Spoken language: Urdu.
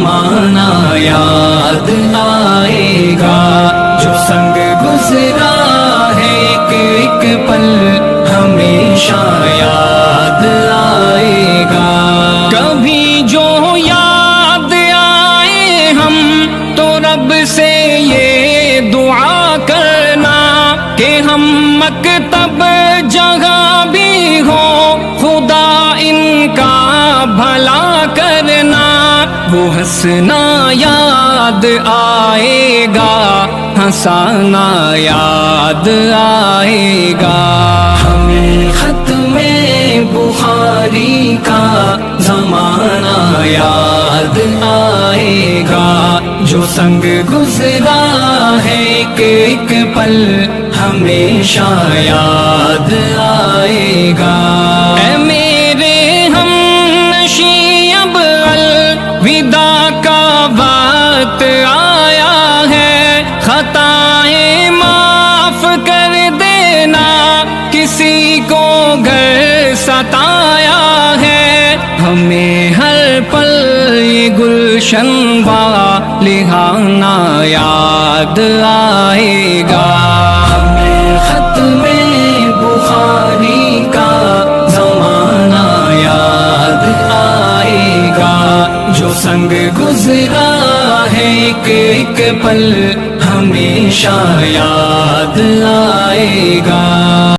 زمانہ یاد آئے گا، جو سنگ گزرا ہے ایک ایک پل ہمیشہ یاد آئے گا۔ کبھی جو یاد آئے ہم تو رب سے یہ دعا کرنا کہ ہم مکتب جگہ بھی ہو خدا ان کا بھلا کرنا، وہ ہنسنا یاد آئے گا، ہنسانا یاد آئے گا۔ ہمیں ختم بخاری کا زمانہ یاد آئے گا، جو سنگ گزرا ہے ایک ایک پل ہمیشہ یاد آئے گا۔ اے میرے ہم نشیں اب الوداع کا وقت آیا ہے، خطائیں معاف کر دینا کسی کو گر ستایا ہے، ہمیں ہر پل یہ گلشن والہانہ یاد آئے گا۔ ہمیں ختم بخاری کا زمانہ یاد آئے گا، جو سنگ گزرا ہے ایک ایک پل ہمیشہ یاد آئے گا۔